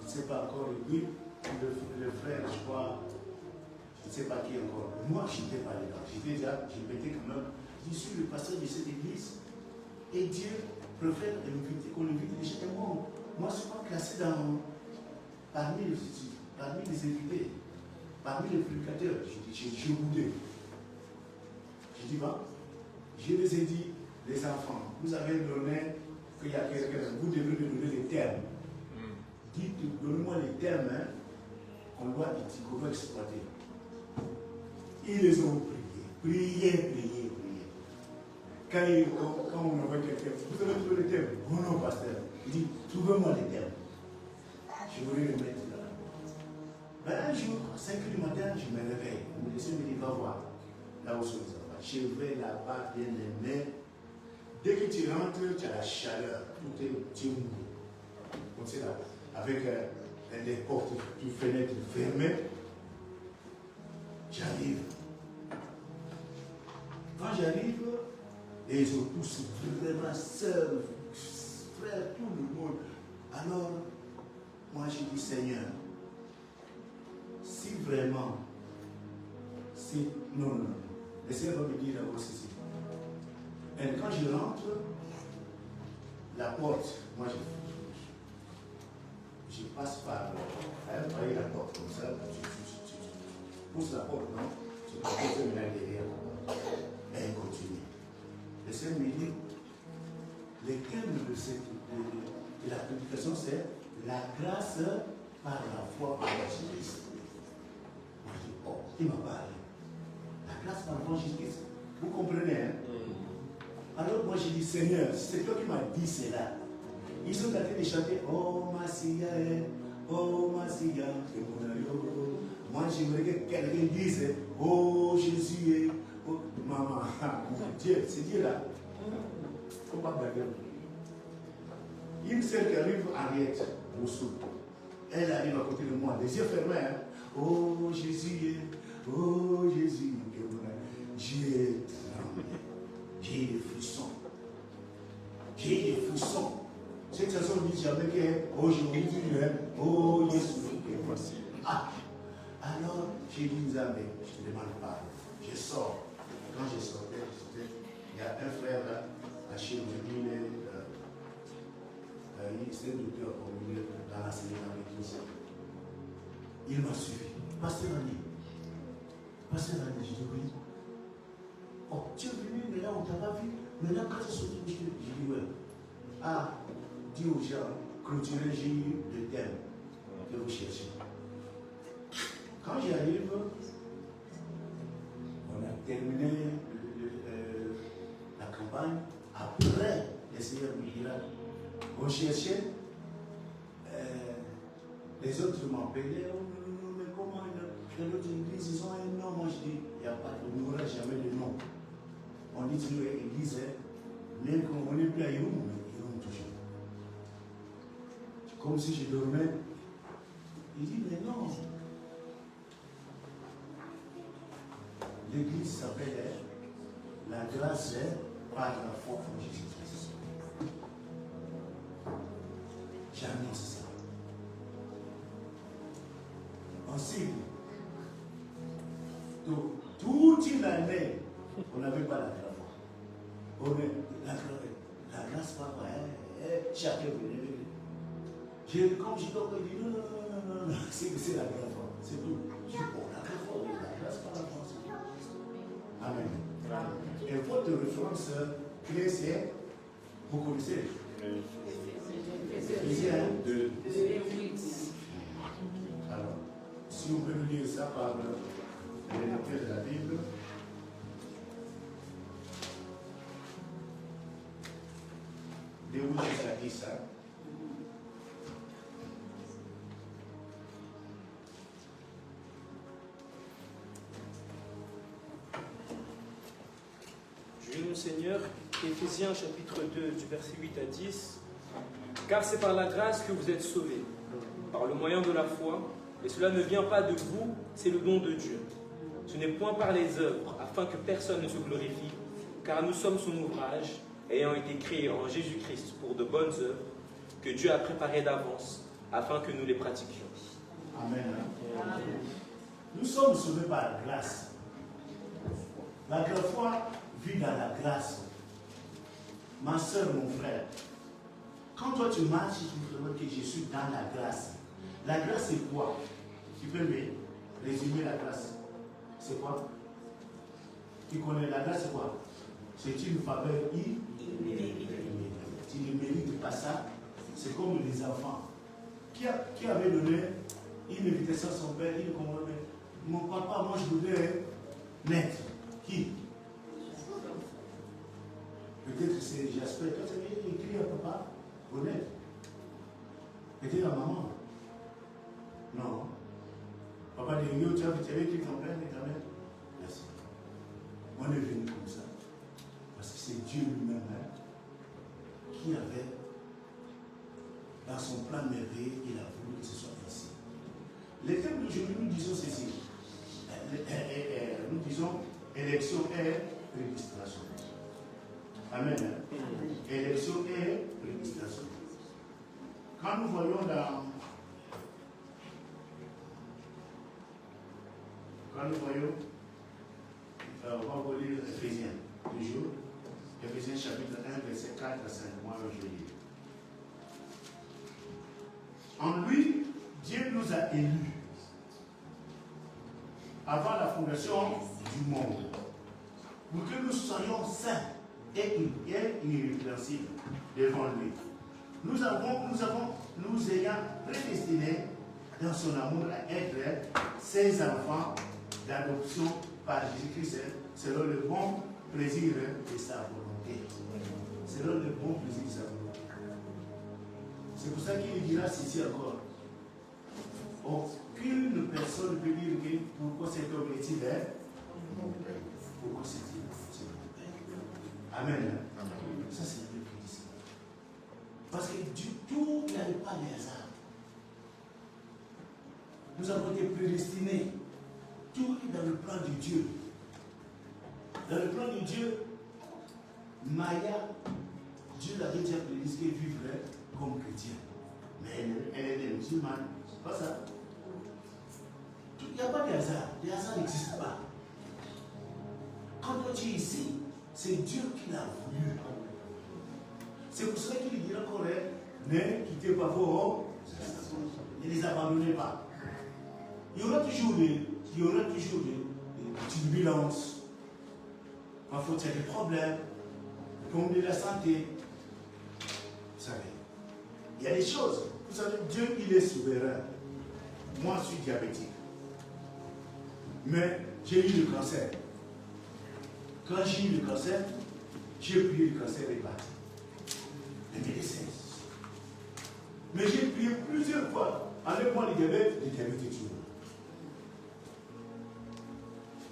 je ne sais pas encore, et puis le frère, je crois, je ne sais pas qui encore. Moi, je n'étais pas là. J'étais déjà, je m'étais quand même, je suis le pasteur de cette église. Et Dieu préfère qu'on invite les gens. Moi, je ne suis pas classé parmi les invités, parmi les prédicateurs. Je voulais. Je dis pas. Je les ai dit, les enfants, vous avez donné qu'il y a quelqu'un, vous devez me donner les termes. Dites, donnez-moi les termes qu'on doit exploiter. Ils les ont prié. Quand on envoie quelqu'un, vous avez trouvé les termes? Oh non, pasteur. Il dit, trouvez-moi les termes. Je voulais les mettre là. Ben, un jour, à 5h du matin, je me réveille. Le monsieur me dit, va voir. là où sont les enfants. Je vais là-bas, bien aimé. Dès que tu rentres, tu as la chaleur. Tout est petit mou. Comme c'est là. Avec les portes, les fenêtres fermées. J'arrive. Quand j'arrive, et ils ont tous vraiment sœurs, frères, tout le monde. Alors, moi je dis Seigneur, si vraiment, si, non, le Seigneur va me dire d'abord ceci. Et quand je rentre, la porte, moi je passe par, elle travaille la porte comme ça, tu pousses la porte, non? Tu peux poser une derrière la porte. Et elle continue. Le Seigneur me dit, le thème de la prédication, c'est la grâce par la foi en Jésus-Christ. Moi je dis, oh, il m'a parlé. La grâce par la foi en Jésus-Christ. Vous comprenez, hein? Alors moi je dis, Seigneur, c'est toi qui m'as dit cela. Ils sont en train de chanter, oh Massia, oh Massia, moi j'aimerais que quelqu'un dise, oh Jésus, oh maman, Dieu, c'est Dieu là. Faut pas blaguer. Une seule qui arrive, Henriette, Boussou. Elle arrive à côté de moi, les yeux fermés. Hein? Oh Jésus, oh Jésus. J'ai tremblé. J'ai des frissons. J'ai des frissons. Cette chanson dit jamais que aujourd'hui, oh Jésus. Ah, alors j'ai dit, nous amis, je ne demande pas. Je sors. Quand je sortais, il y a un frère là, à chez lui, il s'est docteur dans l'enseignement de l'église. Il m'a suivi. Pasteur Annie, je dis oui. Oh, tu es venu, mais là on ne t'a pas vu. Maintenant, quand tu es sorti, je dis ouais. Ah, dis aux gens, clôturez, j'ai eu le thème que vous cherchez. Quand j'arrive, on a terminé la campagne. Après, le Seigneur me dira, on cherchait, les autres m'appelaient, oh non, mais comment dans l'autre église, ils ont un nom. Moi je dis, il n'y a pas de, on n'aura jamais de nom. On dit toujours église, même quand on n'est plus à Yéroum, mais Yéroum toujours. C'est comme si je dormais. Il dit, mais non. L'église s'appelle la grâce par la foi en Jésus-Christ. J'annonce ça. Ensuite, donc, toute une année, on n'avait pas la grâce. La grâce par chacun venait. Comme je dois dire, non, c'est la grâce. C'est tout. Je dis, bon, la grâce par la foi. Amen. Et votre référence clé, c'est, vous connaissez Éphésiens 2. Alors, si on peut nous lire ça par les lecteurs de la Bible. De où ça dit ça? Mon Seigneur, Éphésiens chapitre 2 du verset 8 à 10. Car c'est par la grâce que vous êtes sauvés, par le moyen de la foi, et cela ne vient pas de vous, c'est le don de Dieu. Ce n'est point par les œuvres, afin que personne ne se glorifie, car nous sommes son ouvrage, ayant été créés en Jésus-Christ pour de bonnes œuvres, que Dieu a préparées d'avance, afin que nous les pratiquions. Amen. Nous sommes sauvés par la grâce. La foi vit dans la grâce. Ma soeur, mon frère, quand toi tu marches, tu vois que je suis dans la grâce. La grâce c'est quoi? Tu peux me résumer la grâce? C'est quoi? Tu connais la grâce c'est quoi? C'est une faveur imméritée. Tu ne mérites pas ça. C'est comme les enfants. Qui avait donné une invitation à son père? Il dit, mon papa, moi je voudrais naître. Qui? Peut-être c'est Jasper. Toi, tu as écrit à papa, honnête. Peut-être à maman. Non. Papa dit, tu avais écrit ton père et ta mère. Merci. merveille, il a voulu que ce soit ainsi. Les thèmes d'aujourd'hui, nous disons ceci. Nous disons élection et prédestination. Amen. Élection et prédestination. Quand nous voyons on va lire Éphésiens, toujours. Éphésiens chapitre 1, verset 4 à 5. Moi, je lis. En lui, Dieu nous a élus avant la fondation du monde, pour que nous soyons saints et irrépréhensibles devant lui. Nous ayant prédestinés dans son amour à être ses enfants d'adoption par Jésus-Christ, selon le bon plaisir de sa volonté. Selon le bon plaisir de sa volonté. C'est pour ça qu'il dira ceci encore. Aucune personne ne peut dire que pourquoi cet homme est-il pourquoi c'est-il mon père. Amen. Ça c'est le plus ici. Parce que du tout n'avait pas de hasard. Nous avons été prédestinés. Tout est dans le plan de Dieu. Dans le plan de Dieu, Maya, Dieu l'avait déjà prédestiné vivre comme chrétien. Mais elle est musulmane. C'est pas ça. Il n'y a pas de hasard. Le hasard n'existe pas. Quand toi tu es ici, c'est Dieu qui l'a voulu. C'est pour cela qu'il dit encore, ne quittez pas vos, ne les abandonnez pas. Il y aura toujours des turbulences. Parfois il y a des problèmes, comme de la santé. Vous savez, il y a des choses. Vous savez, Dieu, il est souverain. Moi, je suis diabétique. Mais j'ai eu le cancer. Quand j'ai eu le cancer, j'ai prié le cancer est parti. Les médecins. Mais j'ai prié plusieurs fois. Enlève-moi le diabète est toujours.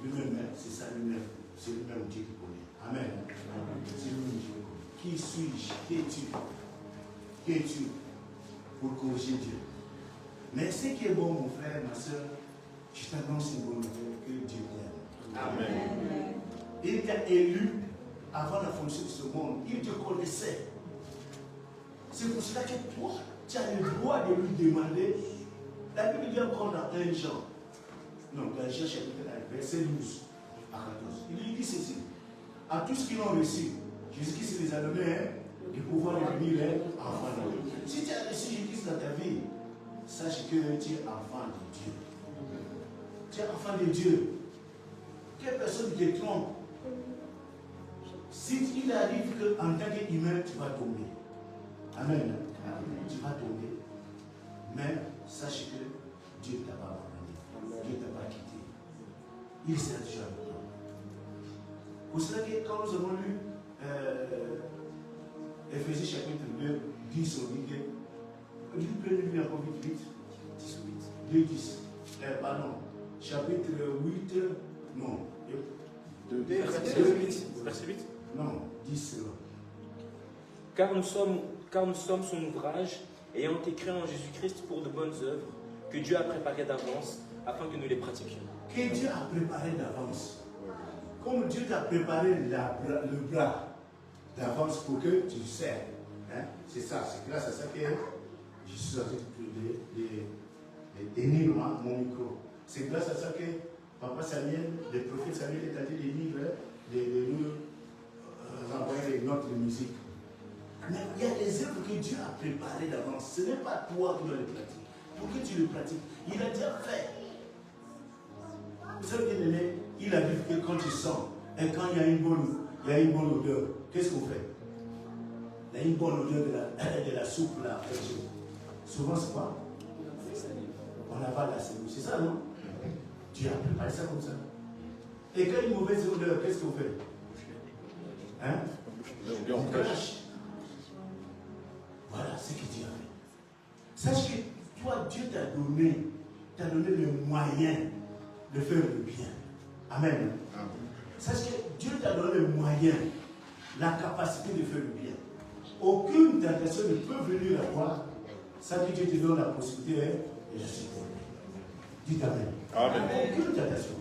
Lui-même, c'est ça lui-même. C'est lui-même Dieu qui connaît. Amen. C'est lui-même Dieu qui connaît. Qui suis-je? Qui es-tu? Qui es-tu pour corriger Dieu? Mais ce qui est bon, mon frère, ma soeur, je t'annonce une bonne nouvelle que Dieu t'aime. Amen. Il t'a élu avant la fonction de ce monde. Il te connaissait. C'est pour cela que toi, tu as le droit de lui demander. La Bible dit encore dans 1 Jean. Non, dans Jean chapitre 1, verset 12 à 14. Il lui dit ceci. À tous qui l'ont reçu, Jésus-Christ les a donné du pouvoir de devenir enfants de Dieu. Si tu as reçu Jésus-Christ dans ta vie, sache que tu es enfant de Dieu. Tu es enfant de Dieu. Quelle personne te trompe? Si il arrive qu'en tant qu'humain, tu vas tomber. Amen. Tu vas tomber. Mais sache que Dieu ne t'a pas abandonné. Dieu ne t'a pas quitté. Il sera toujours avec toi. Pour cela que quand nous avons lu Éphésiens chapitre 2, 10 au 10, vous pouvez lire encore vite, 10 ou 8. 2, 10. Pardon. Chapitre 8, non. Verset 8. Non, 10. Car nous sommes son ouvrage, ayant été créés en Jésus-Christ pour de bonnes œuvres, que Dieu a préparées d'avance, afin que nous les pratiquions. Que Dieu a préparé d'avance. Comme Dieu t'a préparé le bras d'avance pour que tu sers. Hein? C'est ça, c'est grâce à ça que je suis en train de tenir mon micro. C'est grâce à ça que Papa Samuel, le prophète Samuel est allé de nous envoyer des notes de musique. Mais il y a des œuvres que Dieu a préparées d'avance. Ce n'est pas toi qui dois les pratiquer. Pour que tu le pratiques, il a déjà fait. Vous savez, il a dit que quand tu sens, et quand il y a une bonne odeur, qu'est-ce qu'on fait? Il y a une bonne odeur de la soupe là. Souvent, c'est quoi? On avale la cellule. C'est ça, non? Dieu a préparé ça comme ça. Et quand il y a une mauvaise odeur, qu'est-ce qu'on fait? Hein? On crache. Voilà ce que Dieu a fait. Sache que toi, Dieu t'a donné le moyen de faire le bien. Amen. Sache que Dieu t'a donné le moyen, la capacité de faire le bien. Aucune tentation ne peut venir à toi Ça dit que Dieu te donne la possibilité et je suis pour lui. Dites Amen. Amen. Aucune tentation.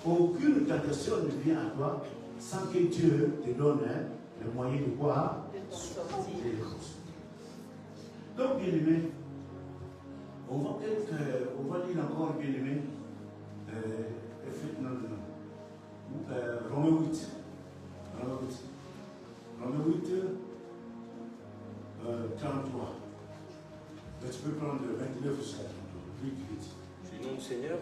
Aucune tentation ne vient à toi sans que Dieu te donne le moyen de quoi? De sortir. Donc, bien aimé, on va lire encore, bien aimé, Romains 8. Romains 8, 33. Mais tu peux prendre le 29 jusqu'à 33. Vite, vite. Du nom du Seigneur.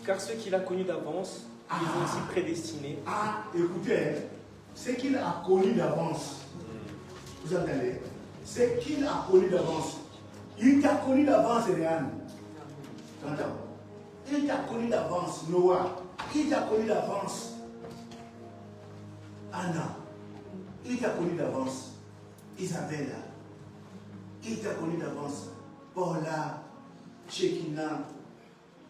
Car ceux qu'il a connus d'avance, ils ont aussi prédestinés. Ah, écoutez, ce qu'il a connu d'avance, vous entendez? Ce qu'il a connu d'avance. Il t'a connu d'avance, Réane. Entends? Il t'a connu d'avance, Noah. Il t'a connu d'avance, Anna. Il t'a connu d'avance, Isabella. Il t'a connu d'avance, Paula, Shekinah,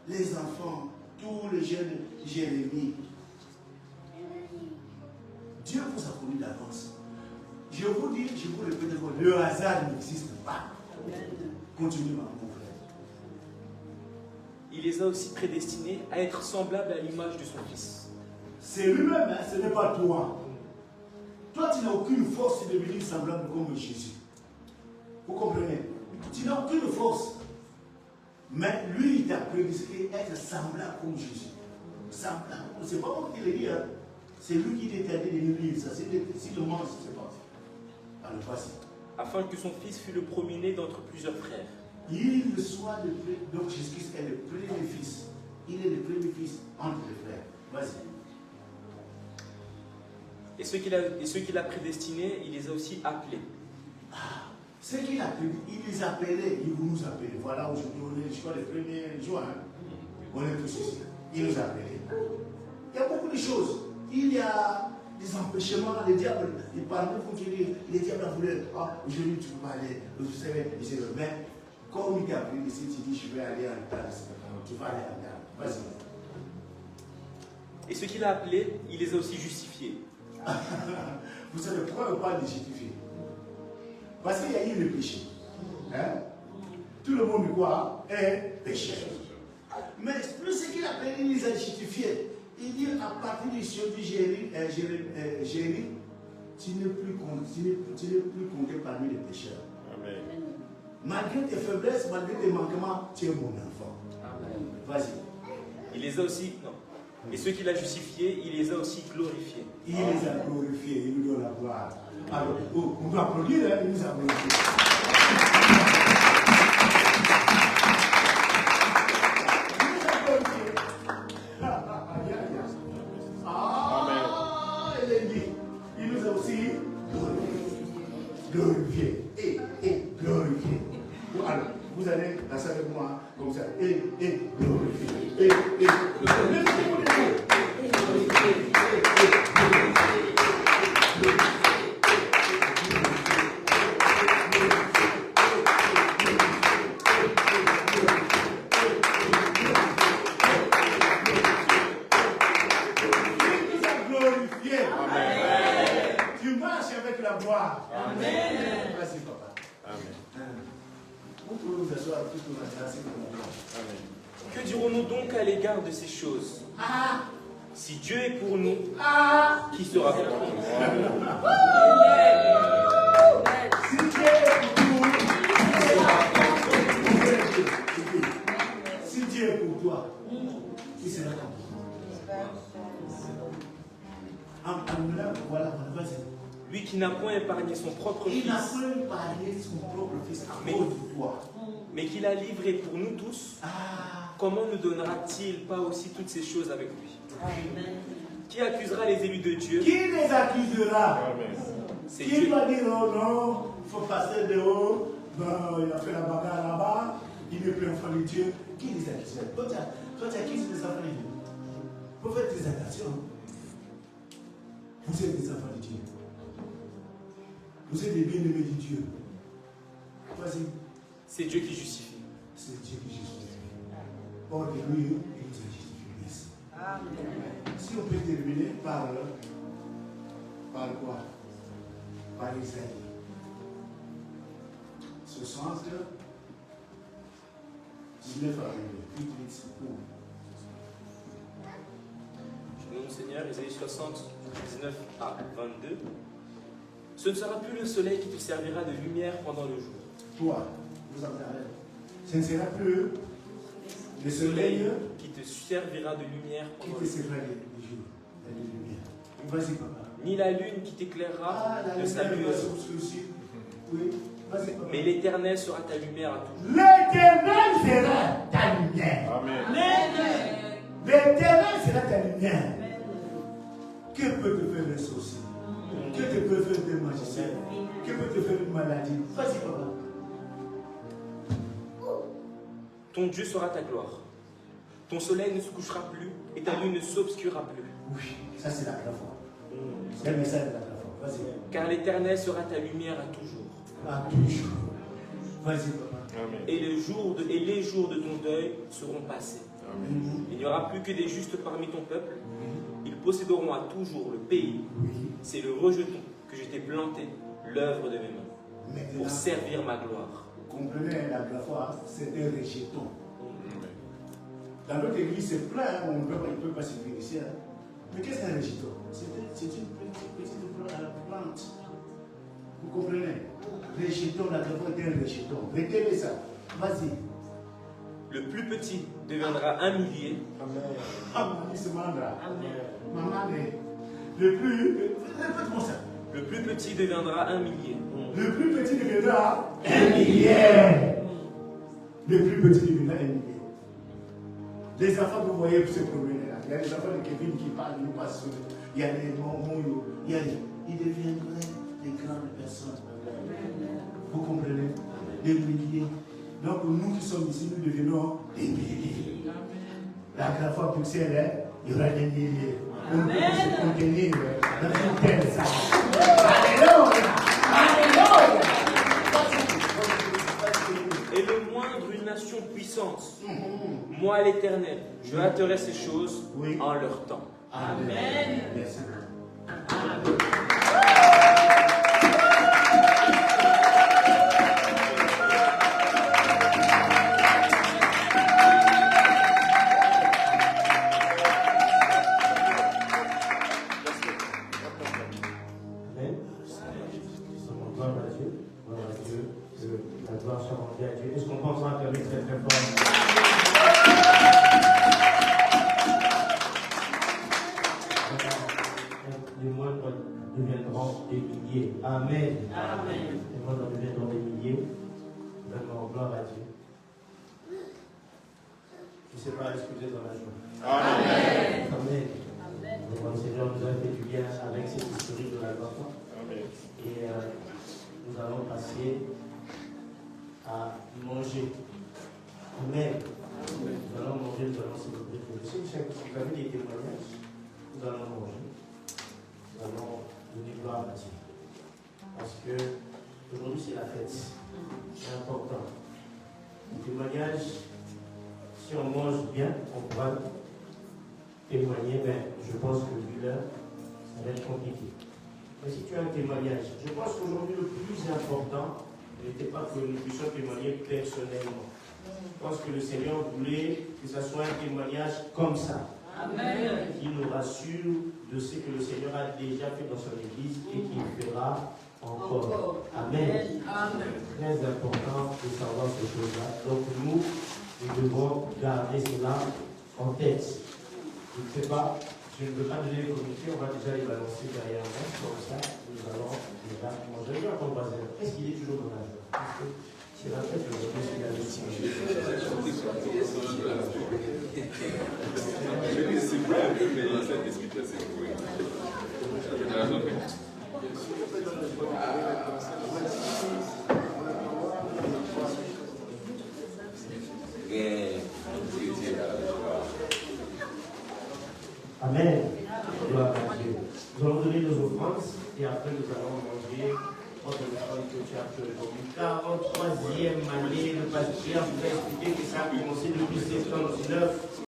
les enfants, tous les jeunes, Jérémie. Dieu vous a connu d'avance. Je vous dis, je vous répète encore, le hasard n'existe pas. Continuez, mon frère. Il les a aussi prédestinés à être semblables à l'image de son Fils. C'est lui-même, hein, ce n'est pas toi. Toi, tu n'as aucune force de devenir semblable comme Jésus. Vous comprenez? Tu n'as aucune force. Mais lui, il t'a prédestiné à être semblable comme Jésus. Semblable. C'est pas moi qui le dis. Hein. C'est lui qui détermine de nous lire ça. Si le monde, c'est pas. Alors, voici. Afin que son Fils fût le premier-né d'entre plusieurs frères. Il soit le premier. Donc Jésus-Christ est le premier fils. Il est le premier fils entre les frères. Vas-y. Et ceux qu'il a prédestinés, il les a aussi appelés. Ah, ce qu'il a prédit, il les appelait, il vous nous appelle. Voilà, aujourd'hui, on est, je crois, les premiers jours. Hein. On est tous ici. Il nous a appelés. Il y a beaucoup de choses. Il y a des empêchements. Le diable, il parle de vous qui dit, le diable a voulu, ah, aujourd'hui, tu peux pas aller. Vous savez, il dit, mais comme il t'a appelé ici, tu dis, je vais aller en retard. Tu vas aller en retard. Vas-y. Et ceux qu'il a appelés, il les a aussi justifiés. Vous savez pourquoi on parle de justifier? Parce qu'il y a eu le péché. Hein? Tout le monde quoi est pécheur. Mais plus ce qu'il appelle, il les a justifiés. Il dit à partir du ciel du Jérémie, tu n'es plus compté parmi les pécheurs. Amen. Malgré tes faiblesses, malgré tes manquements, tu es mon enfant. Amen. Vas-y. Il les a aussi. Non. Et ceux qu'il a justifiés, il les a aussi glorifiés. Il les a glorifiés, il nous donne la gloire. Alors, on doit applaudir, hein, il nous a glorifiés. Il nous a glorifiés. Ah, il est dit. Il nous a aussi glorifiés. Et glorifiés. Alors, vous allez danser avec moi comme ça. Et glorifiés. Et glorifiés. Tu marches avec la gloire. Amen. Merci, papa. Amen. Vous pouvez vous asseoir tout au long. Amen. Que dirons-nous donc à l'égard de ces choses? Si Dieu est pour nous, qui sera contre nous? Si Dieu est pour nous, si Dieu est pour toi, qui sera contre toi? Voilà, vas-y. Lui qui n'a point épargné son propre Il n'a Fils, pas épargné son propre fils à cause de toi. mais qu'il a livré pour nous tous, comment ne donnera-t-il pas aussi toutes ces choses avec lui? Amen. Qui accusera les élus de Dieu? Qui les accusera? Amen. C'est Qui Dieu. va dire oh non, il faut passer de haut, ben, il a fait la bagarre là-bas, il n'est plus enfant de Dieu. Qui les accusera? Toi, tu as qui les enfants de Dieu? Vous faites des attentions. Vous êtes des enfants de Dieu. Vous êtes des bien-aimés de Dieu. Vas-y. C'est Dieu qui justifie. C'est Dieu qui justifie. Or de lui, il nous a justifié. Amen. Si on peut terminer par quoi? Par Isaïe. 60, 19 à 22. Vite, vite, pour. Mon Seigneur, Isaïe 60, 19 à 22. Ce ne sera plus le soleil qui te servira de lumière pendant le jour. Toi, vous entendez. Ce ne sera plus le soleil qui te servira de lumière qui pendant te le jour. servira de jour, de lumière. Vas-y, papa. Ni la lune qui t'éclairera de sa lueur. Oui, vas-y, papa. Mais l'Éternel sera ta lumière à toujours. L'Éternel sera ta lumière. Amen. L'Éternel sera ta lumière. Que peut te faire le sorcier? Que te peut faire le magicien? Que peut te faire une maladie? Vas-y, papa. Ton Dieu sera ta gloire. Ton soleil ne se couchera plus et ta lune ne s'obscurera plus. Oui, ça c'est la grave foi. C'est le message de la grave foi. Vas-y. Car l'Éternel sera ta lumière à toujours. À toujours. Vas-y, papa. Amen. Et les jours de ton deuil seront passés. Il n'y aura plus que des justes parmi ton peuple. Ils posséderont à toujours le pays. Oui. C'est le rejeton que je t'ai planté, l'œuvre de mes mains, Maintenant, pour servir ma gloire. comprenez la grave foi, c'est un rejeton. Dans notre église, c'est plein, hein, on ne peut pas servir ici. Hein. Mais qu'est-ce qu'un rejeton? C'est une petite plante. Vous comprenez? Rejeton, la grave foi est un rejeton. Retenez ça. Vas-y. Le plus petit deviendra un millier. Ah, il se mandra. Maman, le plus. Répète-moi ça. Le plus petit deviendra un millier. Le plus petit deviendra un millier. Le plus petit deviendra un millier. Les enfants que vous voyez se promener là. Il y a des enfants de Kevin qui parlent, nous passent. Il y a des moments, il y a des. Ils deviendraient des grandes personnes. Vous comprenez? Des milliers. Donc nous qui sommes ici, nous devenons des milliers. La grande fois Bruxelles, hein, il y aura des milliers. On ne peut pas se contenir dans une telle salle. Alléluia! Alléluia! Et le moindre une nation puissante, moi l'Éternel, je hâterai ces choses Oui. en leur temps. Amen. Merci. Amen. Gloire à Dieu. Gloire à Dieu. Que la gloire soit rendue à Dieu. Est-ce qu'on pense à acclamer très très fort? Les moindres deviendront des milliers. Amen. Amen. Les moindres deviendront des milliers. Vraiment, gloire à Dieu. Je ne sais pas, est-ce que vous êtes dans la joie? Amen. Amen. Donc, le Seigneur nous a fait du bien avec cette historique de la gloire. Amen. Et nous allons passer à manger. Amen. Nous allons manger, nous allons célébrer. Si vous avez des témoignages, nous allons manger. Nous allons donner gloire à Dieu. Parce que aujourd'hui c'est la fête. C'est important. Les témoignages, si on mange bien, on pourra témoigner, mais je pense que vu l'heure, ça va être compliqué. Mais si tu as un témoignage, je pense qu'aujourd'hui le plus important n'était pas que nous puissions témoigner personnellement. Je pense que le Seigneur voulait que ce soit un témoignage comme ça. Amen. Qui nous rassure de ce que le Seigneur a déjà fait dans son Église et qu'il fera encore. Amen. Amen. Très important de savoir ces choses-là. Donc nous devons garder cela en tête. Je ne sais pas, je ne veux pas donner les communiqués, on va déjà les balancer derrière moi, comme ça, nous allons déjà manger. Je vais ton voisin. Est-ce qu'il est toujours dans la joie? Parce que c'est la fête aujourd'hui, c'est la mission. C'est vrai, mais cette explication, oui. Amen. Gloire à Dieu. Nous allons donner nos offrandes et après nous allons manger notre offrande que tu as fait aujourd'hui. 43e année, le pasteur nous a expliqué que ça a commencé depuis 79.